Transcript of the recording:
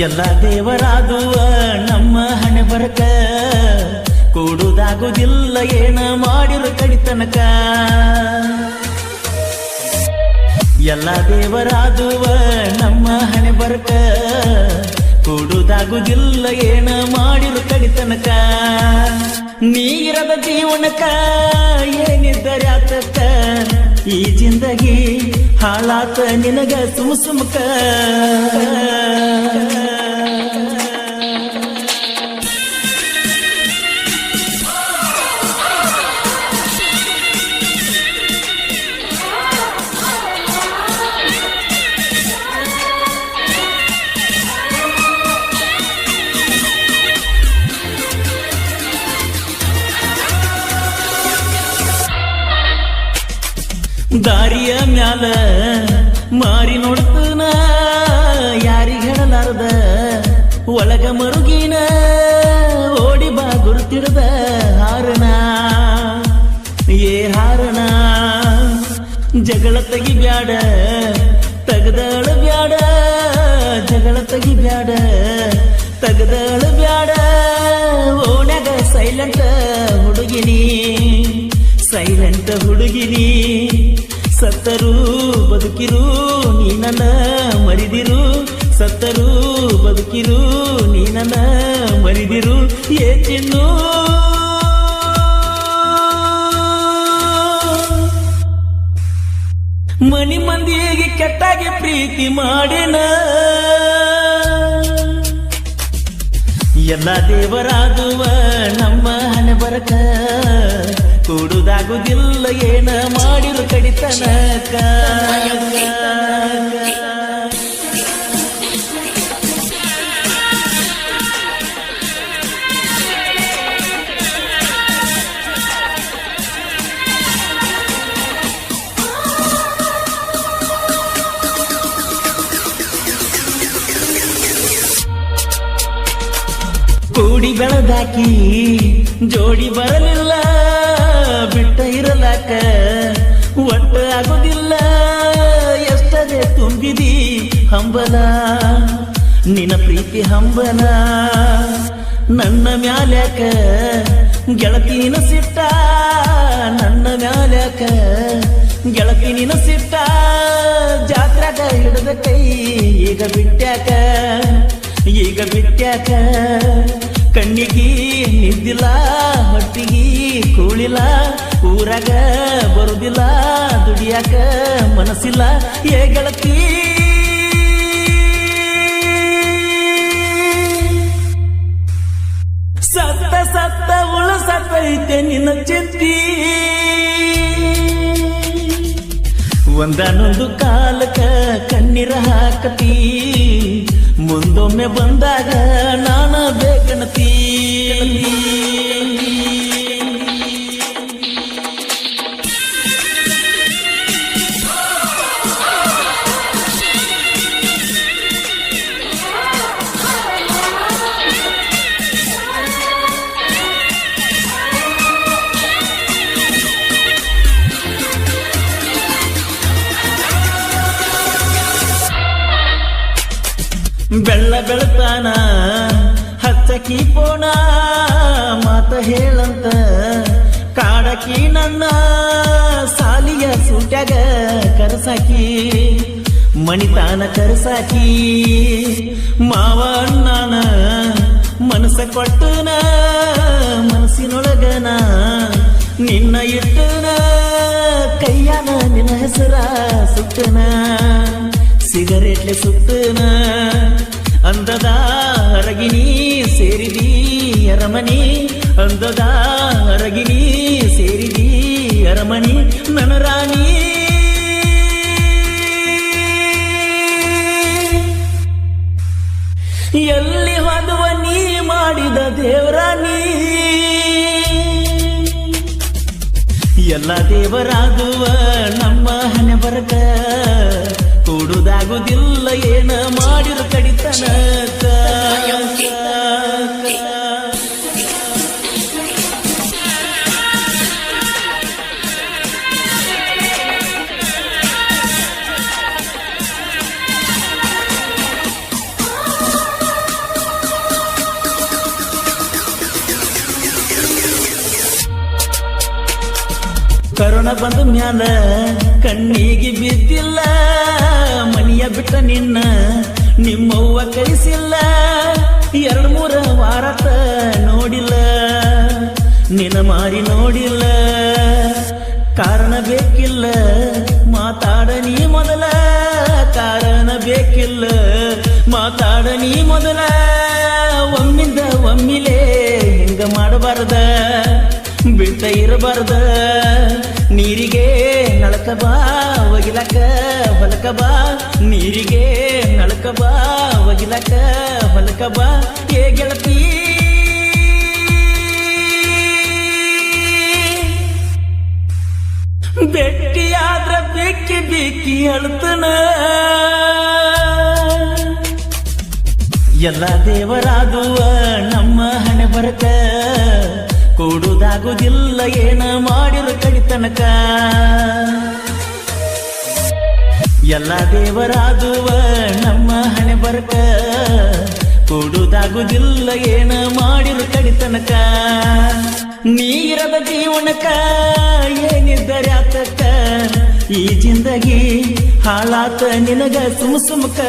ಎಲ್ಲ ದೇವರಾದುವ ನಮ್ಮ ಹಣೆ ಬರಕ ಕೂಡುದಾಗುದಿಲ್ಲ ಏನ ಮಾಡಿರು ಕಡಿತನಕ. ಎಲ್ಲ ದೇವರಾದುವ ನಮ್ಮ ಹಣೆ ಬರಕ ಕೂಡುದಾಗುದಿಲ್ಲ ಏನ ಮಾಡಿರು ಕಡಿತನಕ. ನೀರದ ಜೀವನಕ ಏನಿದ್ದರೆ ಆತಕ್ಕ ಈ ಜಿಂದಗಿ ಹಾಳಾತ ನಿನಗ ಸುಮಕ. ದಾರಿಯ ಮ್ಯಾಲ ಮಾರಿ ನೋಡ್ತನ ಯಾರಿಗ ಹೇಳಲಾರ್ದ ಒಳಗ ಮರುಗಿನ ಓಡಿ ಬಾ ಗುರುತಿಡ್ದ ಹಾರಣ ಏ ಹಾರಣ. ಜಗಳ ತೆಗಿ ಬ್ಯಾಡ ತಗದಳ ಬ್ಯಾಡ, ಜಗಳ ತೆಗಿ ಬ್ಯಾಡ ತಗದಳ ಬ್ಯಾಡ. ಓಣ್ಯಾಗ ಸೈಲೆಂಟ್ ಹುಡುಗಿನಿ, ಸೈಲೆಂಟ್ ಹುಡುಗಿನಿ. ಸತ್ತರೂ ಬದುಕಿರು ನೀ ನನ್ನ ಮರಿದಿರು, ಸತ್ತರೂ ಬದುಕಿರು ನೀ ನನ್ನ ಮರಿದಿರು. ಏ ಚಿನ್ನು ಮನಿ ಮಂದಿಗೆ ಕೆಟ್ಟಾಗಿ ಪ್ರೀತಿ ಮಾಡಿನ. ಎಲ್ಲ ದೇವರಾದುವ ನಮ್ಮ ಹಣೆ ಬರಕ ಕೂಡುದಾಗುದಿಲ್ಲ ಏನ ಮಾಡಿರು ಕಡಿತನಕ. ಕೂಡಿ ಬೆಳೆದಾಕಿ ಜೋಡಿ ಬರಲಿಲ್ಲ, ಬಿಟ್ಟ ಇರಲಾಕ ಒಟ್ಟ ಆಗುದಿಲ್ಲ. ಎಷ್ಟದೇ ತುಂಬಿದಿ ಹಂಬಲ ನಿನ್ನ ಪ್ರೀತಿ ಹಂಬಲ. ನನ್ನ ಮ್ಯಾಲ್ಯಾಕ ಗೆಳತಿನ ಸಿಟ್ಟ, ನನ್ನ ಮ್ಯಾಲ್ಯಾಕ ಗೆಳತಿನ ಸಿಟ್ಟ. ಜಾತ್ರಾಗ ಹಿಡಿದ ಕೈ ಈಗ ಬಿಟ್ಟ್ಯಾಕ, ಈಗ ಬಿಟ್ಟ್ಯಾಕ. ಕಣ್ಣಿಗಿ ನಿದ್ದಿಲ್ಲ ಹೊಟ್ಟಿಗಿ ಕೂಳಿಲ್ಲ, ಊರಾಗ ಬರುದಿಲ್ಲ ದುಡಿಯಾಕ ಮನಸ್ಸಿಲ್ಲ. ಏ ಗೆಳತಿ ಸತ್ತ ಸತ್ತ ಉಳಸತೈತೆ ನಿನ್ನ ಚಿಂತಿ. ಒಂದಾನೊಂದು ಕಾಲಕ ಕಣ್ಣೀರ ಹಾಕತಿ, ಮುಂದೊಮ್ಮೆ ಬಂದಾಗ ನಾನ ಬೇಕಣತಿ. ಬೆಳ್ಳ ಬೆಳತಾನ ಹಚ್ಚಕಿ ಪೋಣ ಮಾತ ಹೇಳಂತ ಕಾಡಕಿ ನನ್ನ ಸಾಲಿಯ ಸೂಟ್ಯಾಗ ಕರಸಾಕಿ ಮಣಿತಾನ ಕರಸಾಕಿ. ಮಾವ ಅಣ್ಣನ ಮನಸ ಕೊಟ್ಟನ ಮನಸ್ಸಿನೊಳಗನ ನಿನ್ನ ಇಟ್ಟನ ಕೈಯಾನ ನಿನ್ನ ಹೆಸರ ಸುಟ್ಟನ ಸಿಗರೇಟ್ಲೆ ಸುತ್ತನ. ಅಂದದ ಅರಗಿನಿ ಸೇರಿದಿ ಅರಮನಿ, ಅಂದದ ಅರಗಿನಿ ಸೇರಿದಿ ಅರಮನಿ. ನನ್ನ ರಾಣಿ ಎಲ್ಲಿ ಹೋದುವ ನೀ ಮಾಡಿದ ದೇವರಾಣಿ. ಎಲ್ಲ ದೇವರಾದುವ ನಮ್ಮ ಹಣೆ ಬರಕ ಕೂಡುದಾಗುದಿಲ್ಲ ಏನ ಮಾಡಿರು ಕಡಿತನಕ. ಬಂದ ಮ್ಯಾಲ ಕಣ್ಣಿಗೆ ಬಿದ್ದಿಲ್ಲ ಮನಿಯ ಬಿಟ್ಟ ನಿನ್ನ ನಿಮ್ಮವ್ವ ಕಳಿಸಿಲ್ಲ 2-3 ವಾರತ ನೋಡಿಲ್ಲ ನಿನ್ನ ಮಾರಿ ನೋಡಿಲ್ಲ ಕಾರಣ ಬೇಕಿಲ್ಲ ಮಾತಾಡ ನೀ ಮೊದಲ ಕಾರಣ ಬೇಕಿಲ್ಲ ಮಾತಾಡ ನೀ ಮೊದಲ ಒಮ್ಮಿಂದ ಒಮ್ಮಿಲೇ ಹಿಂಗ ಮಾಡಬಾರ್ದ ಬಿಡ್ತ ಇರಬಾರ್ದ ನೀರಿಗೆ ನಳಕ ಬಾ ಒಗಿಲಕ ಹೊಲಕ ಬಾ ನೀರಿಗೆ ನಳಕ ಬಾ ಒಗಿಲಕ ಹೊಲಕ ಬಾ ಏ ಗೆಳತಿ ಬೆಟ್ಟಿಯಾದ್ರ ಬಿಕ್ಕಿ ಬಿಕ್ಕಿ ಅಳ್ತನ ಎಲ್ಲ ದೇವರಾದುವ ನಮ್ಮ ಹಣೆ ಬರಕ ಕೂಡುದಾಗುದಿಲ್ಲ ಏನ ಮಾಡಿರು ಕಡಿತನಕ ಎಲ್ಲ ದೇವರಾದುವ ನಮ್ಮ ಹಣೆ ಬರಕ ಕೂಡುದಾಗುದಿಲ್ಲ ಏನ ಮಾಡಿರು ಕಡಿತನಕ ನೀರದ ಜೀವನಕ ಏನಿದ್ದರೆ ಆತಕ್ಕ ಈ ಜಿಂದಗಿ ಹಾಳಾತ ನಿನಗ ಸುಮ್ ಸುಮ್ಕ